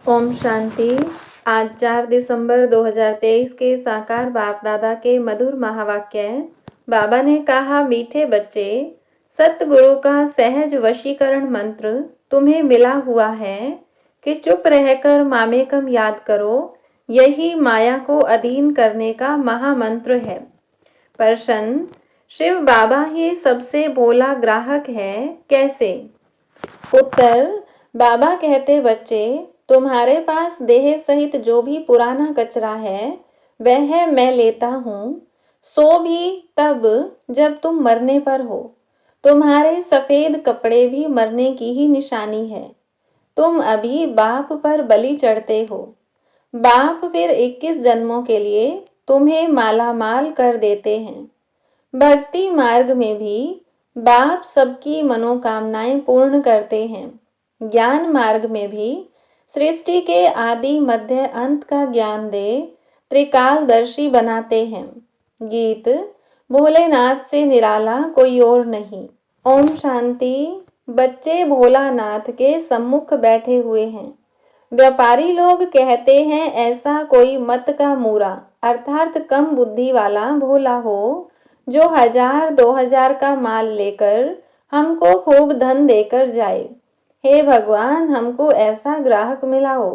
ओम शांति। आज 4 दिसंबर 2023 के साकार बाप दादा के मधुर महावाक्य। बाबा ने कहा, मीठे बच्चे, सतगुरु का सहज वशीकरण मंत्र तुम्हें मिला हुआ है कि चुप रहकर मामेकम याद करो। यही माया को अधीन करने का महामंत्र है। प्रश्न, शिव बाबा ही सबसे भोला ग्राहक है, कैसे? उत्तर, बाबा कहते, बच्चे, तुम्हारे पास देह सहित जो भी पुराना कचरा है वह मैं लेता हूँ, सो भी तब जब तुम मरने पर हो। तुम्हारे सफेद कपड़े भी मरने की ही निशानी है। तुम अभी बाप पर बलि चढ़ते हो। बाप फिर 21 जन्मों के लिए तुम्हें माला माल कर देते हैं। भक्ति मार्ग में भी बाप सबकी मनोकामनाएं पूर्ण करते हैं। ज्ञान मार्ग में भी सृष्टि के आदि मध्य अंत का ज्ञान दे त्रिकालदर्शी बनाते हैं। गीत, भोलेनाथ से निराला कोई और नहीं। ओम शांति। बच्चे भोलानाथ के सम्मुख बैठे हुए हैं। व्यापारी लोग कहते हैं ऐसा कोई मत का मूरा अर्थात कम बुद्धि वाला भोला हो जो 1000-2000 का माल लेकर हमको खूब धन देकर जाए। हे भगवान, हमको ऐसा ग्राहक मिला हो।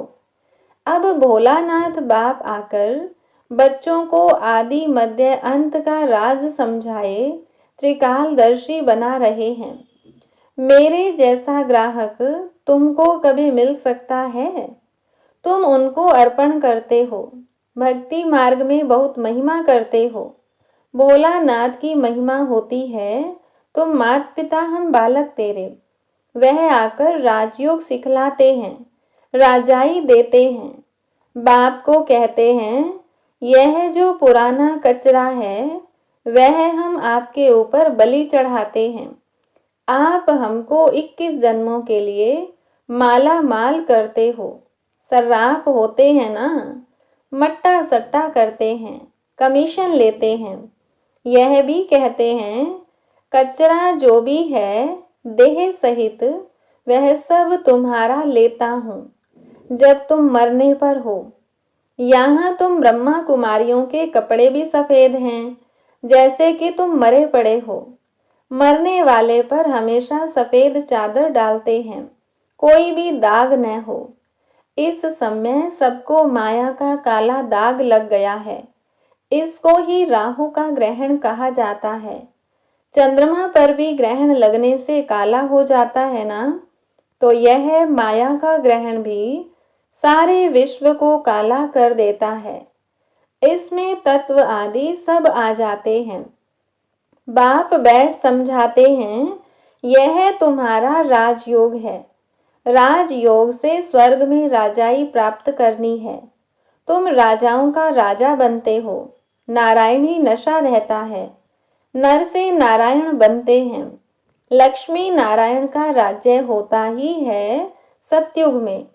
अब भोलानाथ बाप आकर बच्चों को आदि मध्य अंत का राज समझाए त्रिकालदर्शी बना रहे हैं। मेरे जैसा ग्राहक तुमको कभी मिल सकता है? तुम उनको अर्पण करते हो, भक्ति मार्ग में बहुत महिमा करते हो। भोलानाथ की महिमा होती है, तुम मात पिता हम बालक तेरे। वह आकर राजयोग सिखलाते हैं, राजाई देते हैं। बाप को कहते हैं, यह जो पुराना कचरा है वह हम आपके ऊपर बलि चढ़ाते हैं। आप हमको 21 जन्मों के लिए माला माल करते हो। सर्राफ होते हैं ना, मट्टा सट्टा करते हैं, कमीशन लेते हैं। यह भी कहते हैं, कचरा जो भी है देह सहित वह सब तुम्हारा लेता हूँ जब तुम मरने पर हो। यहाँ तुम ब्रह्मा कुमारियों के कपड़े भी सफ़ेद हैं, जैसे कि तुम मरे पड़े हो। मरने वाले पर हमेशा सफ़ेद चादर डालते हैं, कोई भी दाग न हो। इस समय सबको माया का काला दाग लग गया है। इसको ही राहु का ग्रहण कहा जाता है। चंद्रमा पर भी ग्रहण लगने से काला हो जाता है ना, तो यह माया का ग्रहण भी सारे विश्व को काला कर देता है। इसमें तत्व आदि सब आ जाते हैं। बाप बैठ समझाते हैं, यह तुम्हारा राजयोग है। राजयोग से स्वर्ग में राजाई प्राप्त करनी है। तुम राजाओं का राजा बनते हो। नारायणी नशा रहता है। नर से नारायण बनते हैं। लक्ष्मी नारायण का राज्य होता ही है सतयुग में,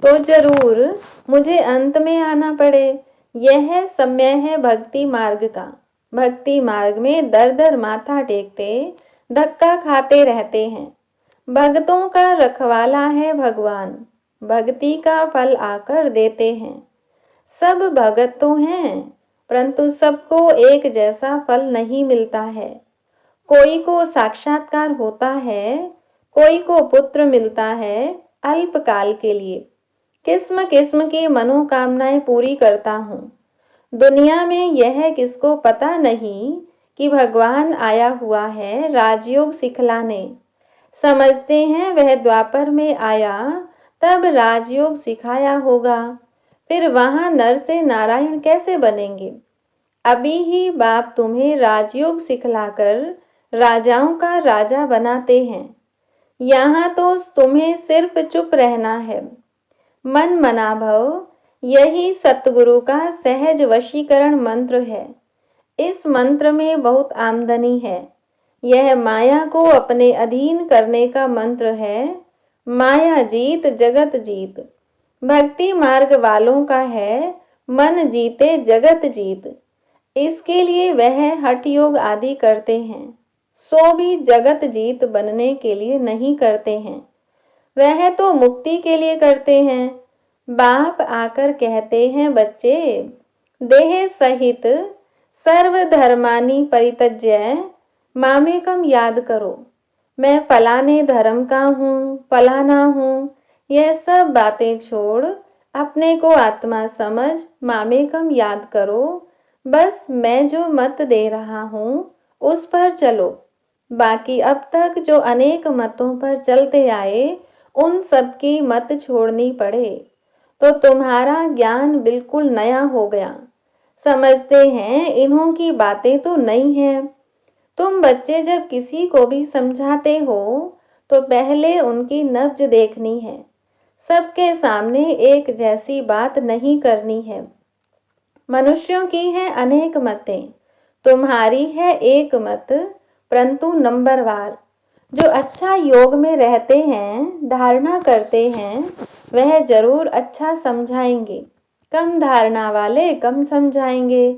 तो जरूर मुझे अंत में आना पड़े। यह समय है भक्ति मार्ग का। भक्ति मार्ग में दर दर माथा टेकते धक्का खाते रहते हैं। भक्तों का रखवाला है भगवान, भक्ति का फल आकर देते हैं। सब भगत तो हैं, परंतु सबको एक जैसा फल नहीं मिलता है। कोई को साक्षात्कार होता है, कोई को पुत्र मिलता है अल्पकाल के लिए। किस्म किस्म की मनोकामनाएं पूरी करता हूँ। दुनिया में यह किसको पता नहीं कि भगवान आया हुआ है राजयोग सिखलाने। समझते हैं वह द्वापर में आया तब राजयोग सिखाया होगा, फिर वहां नर से नारायण कैसे बनेंगे? अभी ही बाप तुम्हें राजयोग सिखलाकर राजाओं का राजा बनाते हैं। यहाँ तो तुम्हें सिर्फ चुप रहना है। मन मनाभव यही सतगुरु का सहज वशीकरण मंत्र है। इस मंत्र में बहुत आमदनी है। यह माया को अपने अधीन करने का मंत्र है। माया जीत जगत जीत। भक्ति मार्ग वालों का है मन जीते जगत जीत। इसके लिए वह हठ योग आदि करते हैं, सो भी जगत जीत बनने के लिए नहीं करते हैं। वह तो मुक्ति के लिए करते हैं। बाप आकर कहते हैं, बच्चे देह सहित सर्वधर्मानि परित्यज्य मामेकम याद करो। मैं फलाने धर्म का हूँ, फलाना हूँ, यह सब बातें छोड़ अपने को आत्मा समझ मामेकम याद करो। बस मैं जो मत दे रहा हूँ उस पर चलो। बाकी अब तक जो अनेक मतों पर चलते आए उन सब की मत छोड़नी पड़े तो तुम्हारा ज्ञान बिल्कुल नया हो गया। समझते हैं इन्हों की बातें तो नई हैं। तुम बच्चे जब किसी को भी समझाते हो तो पहले उनकी नब्ज देखनी है। सबके सामने एक जैसी बात नहीं करनी है। मनुष्यों की है अनेक मतें, तुम्हारी है एक मत, परंतु नंबरवार। जो अच्छा योग में रहते हैं, धारणा करते हैं, वह जरूर अच्छा समझाएंगे। कम धारणा वाले कम समझाएंगे।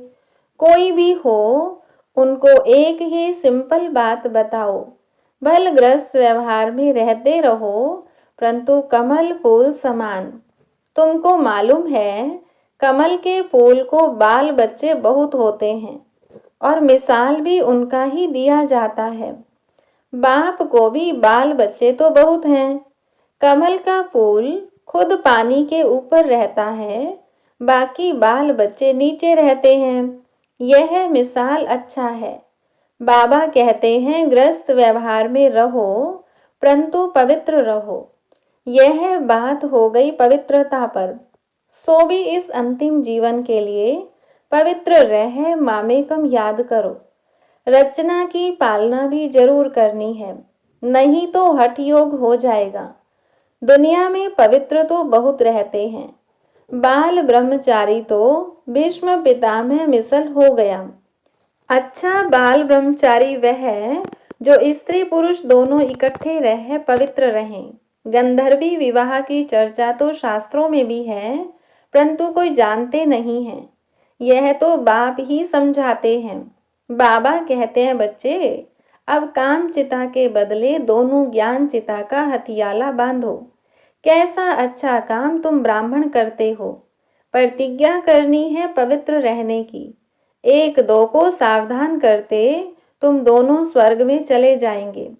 कोई भी हो, उनको एक ही सिंपल बात बताओ। भलग्रस्त व्यवहार में रहते रहो, परंतु कमल फूल समान। तुमको मालूम है, कमल के फूल को बाल बच्चे बहुत होते हैं और मिसाल भी उनका ही दिया जाता है। बाप को भी बाल बच्चे तो बहुत हैं। कमल का फूल खुद पानी के ऊपर रहता है, बाकी बाल बच्चे नीचे रहते हैं। यह मिसाल अच्छा है। बाबा कहते हैं ग्रस्त व्यवहार में रहो, परंतु पवित्र रहो। यह बात हो गई पवित्रता पर। सो भी इस अंतिम जीवन के लिए पवित्र रह मामेकम याद करो। रचना की पालना भी जरूर करनी है, नहीं तो हठ योग हो जाएगा। दुनिया में पवित्र तो बहुत रहते हैं। बाल ब्रह्मचारी तो भीष्म पितामह मिसल हो गया। अच्छा बाल ब्रह्मचारी वह है जो स्त्री पुरुष दोनों इकट्ठे रह पवित्र रहें। गंधर्वी विवाह की चर्चा तो शास्त्रों में भी है, परंतु कोई जानते नहीं है। यह तो बाप ही समझाते हैं। बाबा कहते हैं, बच्चे अब काम चिता के बदले दोनों ज्ञान चिता का हथियाला बांधो। कैसा अच्छा काम तुम ब्राह्मण करते हो। प्रतिज्ञा करनी है पवित्र रहने की। एक दो को सावधान करते तुम दोनों स्वर्ग में चले जाएंगे।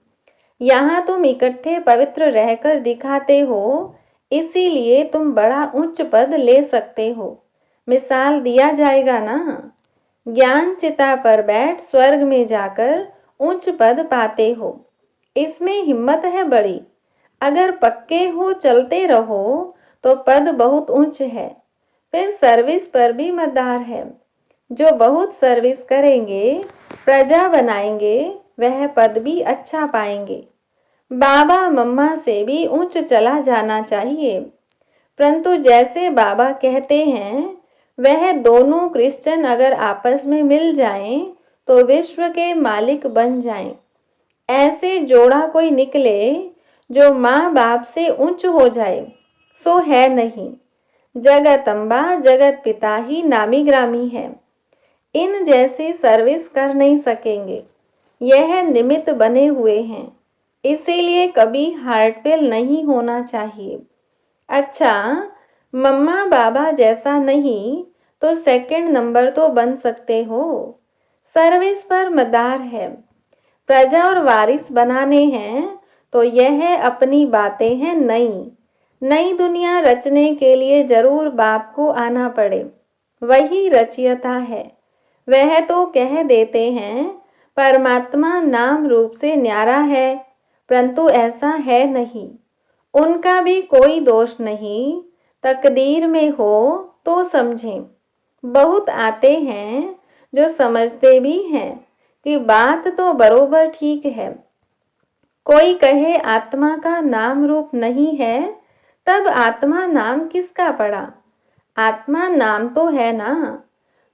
यहाँ तुम इकट्ठे पवित्र रहकर दिखाते हो, इसीलिए तुम बड़ा उच्च पद ले सकते हो। मिसाल दिया जाएगा ना। ज्ञान चिता पर बैठ स्वर्ग में जाकर उच्च पद पाते हो। इसमें हिम्मत है बड़ी। अगर पक्के हो चलते रहो तो पद बहुत ऊंच है। फिर सर्विस पर भी मदार है। जो बहुत सर्विस करेंगे, प्रजा बनाएंगे, वह पद भी अच्छा पाएंगे। बाबा मम्मा से भी ऊंच चला जाना चाहिए, परंतु जैसे बाबा कहते हैं वह दोनों क्रिश्चियन अगर आपस में मिल जाएं तो विश्व के मालिक बन जाएं। ऐसे जोड़ा कोई निकले जो माँ बाप से ऊंच हो जाए, सो है नहीं। जगत अम्बा जगत पिता ही नामी ग्रामी है। इन जैसी सर्विस कर नहीं सकेंगे। यह निमित्त बने हुए हैं, इसीलिए कभी हार्टफेल नहीं होना चाहिए। अच्छा मम्मा बाबा जैसा नहीं तो सेकंड नंबर तो बन सकते हो। सर्विस पर मदार है। प्रजा और वारिस बनाने हैं तो यह अपनी बातें हैं नई। नई दुनिया रचने के लिए जरूर बाप को आना पड़े। वही रचयिता है। वह तो कह देते हैं परमात्मा नाम रूप से न्यारा है, परंतु ऐसा है नहीं। उनका भी कोई दोष नहीं। तकदीर में हो तो समझें। बहुत आते हैं जो समझते भी हैं कि बात तो बरोबर ठीक है। कोई कहे आत्मा का नाम रूप नहीं है, तब आत्मा नाम किसका पड़ा। आत्मा नाम तो है ना।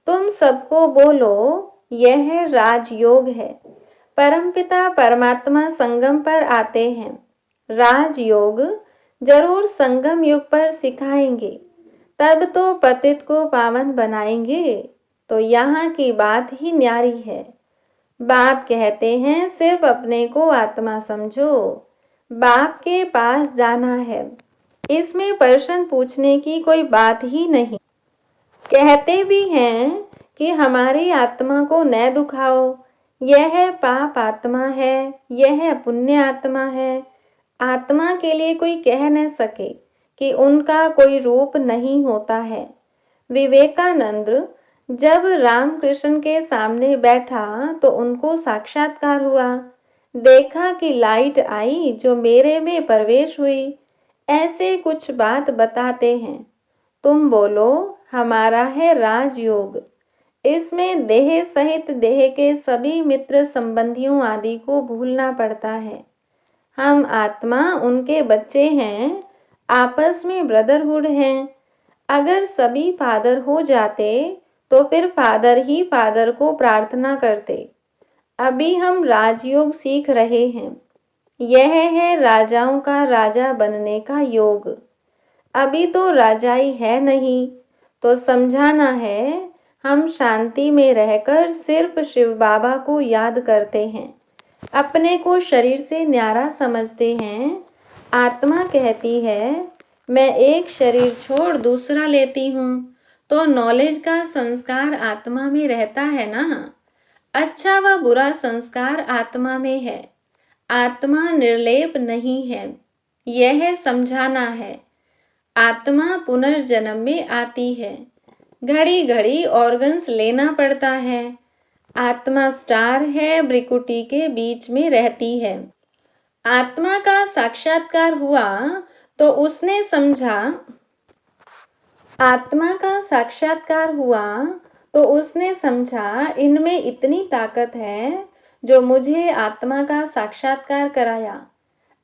तुम सबको बोलो यह राजयोग है। परमपिता परमात्मा संगम पर आते हैं। राजयोग जरूर संगम युग पर सिखाएंगे, तब तो पतित को पावन बनाएंगे। तो यहाँ की बात ही न्यारी है। बाप कहते हैं सिर्फ अपने को आत्मा समझो। बाप के पास जाना है। इसमें प्रश्न पूछने की कोई बात ही नहीं। कहते भी हैं कि हमारी आत्मा को न दुखाओ, यह पाप आत्मा है, यह पुण्य आत्मा है। आत्मा के लिए कोई कह न सके कि उनका कोई रूप नहीं होता है। विवेकानंद जब रामकृष्ण के सामने बैठा तो उनको साक्षात्कार हुआ। देखा कि लाइट आई जो मेरे में प्रवेश हुई। ऐसे कुछ बात बताते हैं। तुम बोलो, हमारा है राजयोग। इसमें देह सहित देह के सभी मित्र संबंधियों आदि को भूलना पड़ता है। हम आत्मा उनके बच्चे हैं, आपस में ब्रदरहुड हैं। अगर सभी फादर हो जाते तो फिर फादर ही फादर को प्रार्थना करते। अभी हम राजयोग सीख रहे हैं। यह है राजाओं का राजा बनने का योग। अभी तो राजाई है नहीं, तो समझाना है हम शांति में रहकर सिर्फ शिव बाबा को याद करते हैं। अपने को शरीर से न्यारा समझते हैं। आत्मा कहती है मैं एक शरीर छोड़ दूसरा लेती हूँ, तो नॉलेज का संस्कार आत्मा में रहता है ना। अच्छा व बुरा संस्कार आत्मा में है। आत्मा निर्लेप नहीं है, यह समझाना है। आत्मा पुनर्जन्म में आती है। घड़ी घड़ी ऑर्गन्स लेना पड़ता है। आत्मा स्टार है, भ्रिकुटी के बीच में रहती है। आत्मा का साक्षात्कार हुआ तो उसने समझा इनमें इतनी ताकत है जो मुझे आत्मा का साक्षात्कार कराया।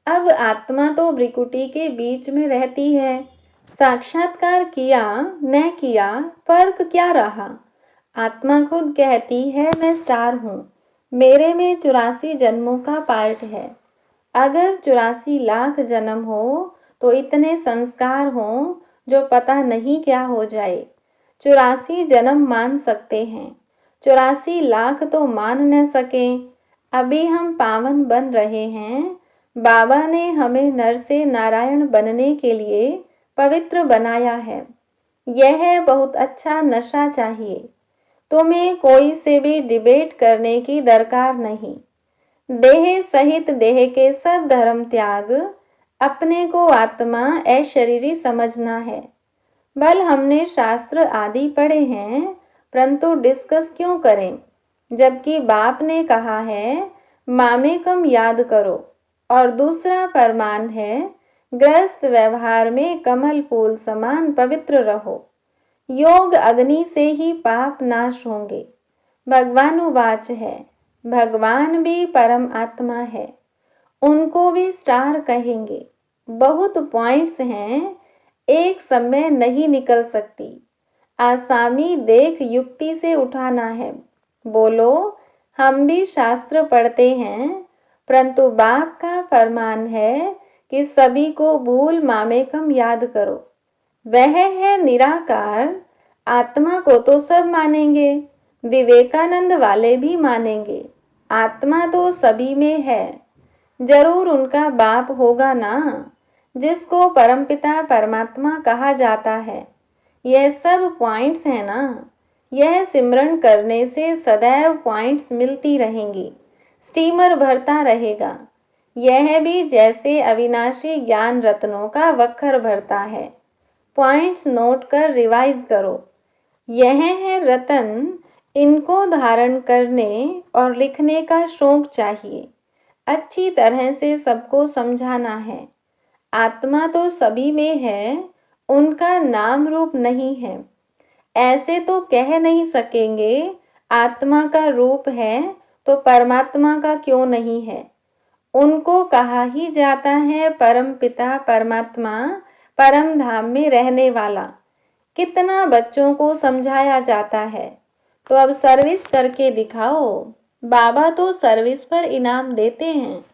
अब आत्मा तो भ्रिकुटी के बीच में रहती है। साक्षात्कार किया न किया फर्क क्या रहा। आत्मा खुद कहती है मैं स्टार हूँ, मेरे में 84 जन्मों का पार्ट है। अगर 84 लाख जन्म हो तो इतने संस्कार हों जो पता नहीं क्या हो जाए। 84 जन्म मान सकते हैं, 84 लाख तो मान न सके। अभी हम पावन बन रहे हैं। बाबा ने हमें नर से नारायण बनने के लिए पवित्र बनाया है। यह बहुत अच्छा नशा चाहिए। तुम्हें कोई से भी डिबेट करने की दरकार नहीं। देह सहित देह के सब धर्म त्याग, अपने को आत्मा अशरीरी समझना है। बल हमने शास्त्र आदि पढ़े हैं, परंतु डिस्कस क्यों करें, जबकि बाप ने कहा है मामेकम याद करो। और दूसरा फरमान है गृहस्थ व्यवहार में कमल फूल समान पवित्र रहो। योग अग्नि से ही पाप नाश होंगे। भगवानुवाच है, भगवान भी परम आत्मा है, उनको भी स्टार कहेंगे। बहुत पॉइंट्स हैं, एक समय नहीं निकल सकती। आसामी देख युक्ति से उठाना है। बोलो, हम भी शास्त्र पढ़ते हैं, परंतु बाप का फरमान है कि सभी को भूल मामेकम याद करो। वह है निराकार। आत्मा को तो सब मानेंगे, विवेकानंद वाले भी मानेंगे। आत्मा तो सभी में है, जरूर उनका बाप होगा ना, जिसको परमपिता परमात्मा कहा जाता है। यह सब पॉइंट्स हैं ना। यह सिमरन करने से सदैव पॉइंट्स मिलती रहेंगी, स्टीमर भरता रहेगा। यह भी जैसे अविनाशी ज्ञान रत्नों का वक्खर भरता है। पॉइंट्स नोट कर रिवाइज करो। यह है रतन, इनको धारण करने और लिखने का शौक चाहिए। अच्छी तरह से सबको समझाना है। आत्मा तो सभी में है, उनका नाम रूप नहीं है। ऐसे तो कह नहीं सकेंगे आत्मा का रूप है तो परमात्मा का क्यों नहीं है। उनको कहा ही जाता है परम पिता परमात्मा, परम धाम में रहने वाला। कितना बच्चों को समझाया जाता है। तो अब सर्विस करके दिखाओ। बाबा तो सर्विस पर इनाम देते हैं।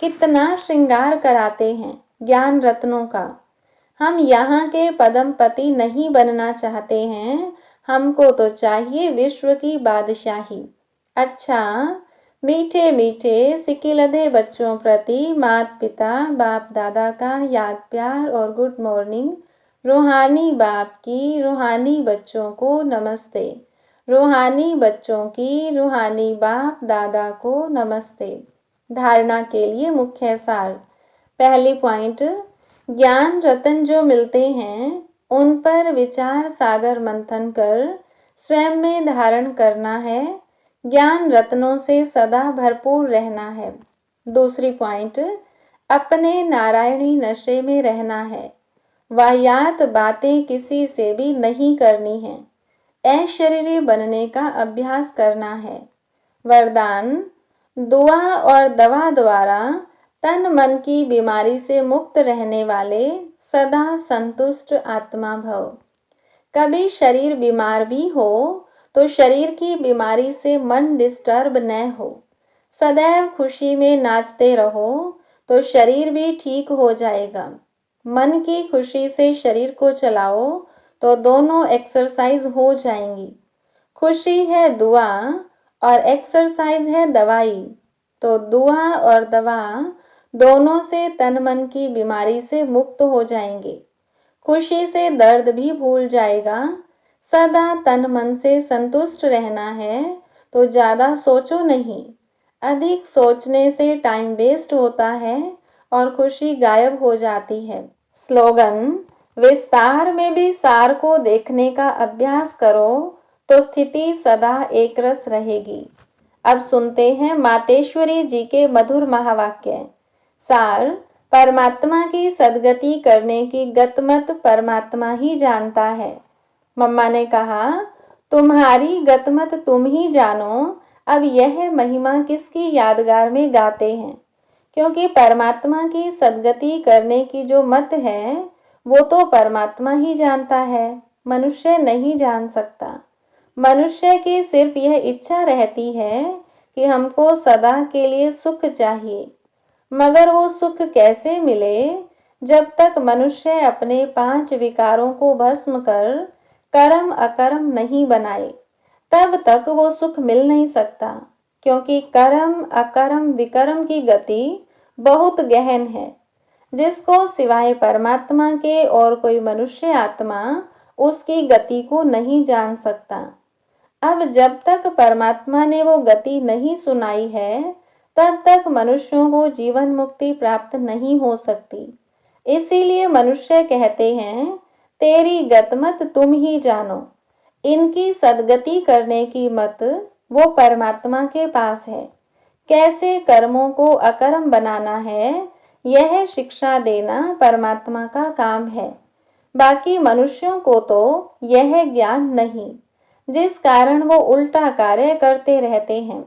कितना श्रृंगार कराते हैं ज्ञान रत्नों का। हम यहाँ के पदमपति नहीं बनना चाहते हैं, हमको तो चाहिए विश्व की बादशाही। अच्छा, मीठे मीठे सिकिलधे बच्चों प्रति माता पिता बाप दादा का याद प्यार और गुड मॉर्निंग। रूहानी बाप की रूहानी बच्चों को नमस्ते। रूहानी बच्चों की रूहानी बाप दादा को नमस्ते। धारणा के लिए मुख्य सार। पहली पॉइंट, ज्ञान रतन जो मिलते हैं उन पर विचार सागर मंथन कर स्वयं में धारण करना है। ज्ञान रत्नों से सदा भरपूर रहना है। दूसरी पॉइंट, अपने नारायणी नशे में रहना है। वाहियात बातें किसी से भी नहीं करनी है। अशरीरी बनने का अभ्यास करना है। वरदान, दुआ और दवा द्वारा तन मन की बीमारी से मुक्त रहने वाले सदा संतुष्ट आत्मा भव। कभी शरीर बीमार भी हो तो शरीर की बीमारी से मन डिस्टर्ब न हो। सदैव खुशी में नाचते रहो तो शरीर भी ठीक हो जाएगा। मन की खुशी से शरीर को चलाओ तो दोनों एक्सरसाइज हो जाएंगी। खुशी है दुआ और एक्सरसाइज है दवाई, तो दुआ और दवा दोनों से तन मन की बीमारी से मुक्त हो जाएंगे। खुशी से दर्द भी भूल जाएगा। सदा तन मन से संतुष्ट रहना है तो ज़्यादा सोचो नहीं। अधिक सोचने से टाइम वेस्ट होता है और खुशी गायब हो जाती है। स्लोगन, विस्तार में भी सार को देखने का अभ्यास करो तो स्थिति सदा एक रस रहेगी। अब सुनते हैं मातेश्वरी जी के मधुर महावाक्य। सार, परमात्मा की सद्गति करने की गतमत परमात्मा ही जानता है। मम्मा ने कहा, तुम्हारी गतमत तुम ही जानो। अब यह महिमा किसकी यादगार में गाते हैं, क्योंकि परमात्मा की सद्गति करने की जो मत है वो तो परमात्मा ही जानता है, मनुष्य नहीं जान सकता। मनुष्य की सिर्फ यह इच्छा रहती है कि हमको सदा के लिए सुख चाहिए, मगर वो सुख कैसे मिले जब तक मनुष्य अपने 5 विकारों को भस्म कर कर्म अकर्म नहीं बनाए, तब तक वो सुख मिल नहीं सकता। क्योंकि कर्म अकर्म विकर्म की गति बहुत गहन है, जिसको सिवाय परमात्मा के और कोई मनुष्य आत्मा उसकी गति को नहीं जान सकता। अब जब तक परमात्मा ने वो गति नहीं सुनाई है तब तक मनुष्यों को जीवन मुक्ति प्राप्त नहीं हो सकती। इसीलिए मनुष्य कहते हैं, तेरी गतमत तुम ही जानो। इनकी सद्गति करने की मत वो परमात्मा के पास है। कैसे कर्मों को अकर्म बनाना है यह शिक्षा देना परमात्मा का काम है। बाकी मनुष्यों को तो यह ज्ञान नहीं, जिस कारण वो उल्टा कार्य करते रहते हैं।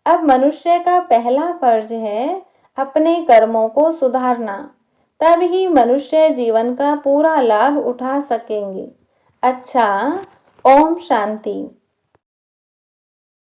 अब मनुष्य का पहला फर्ज है अपने कर्मों को सुधारना, तब ही मनुष्य जीवन का पूरा लाभ उठा सकेंगे। अच्छा, ओम शांति।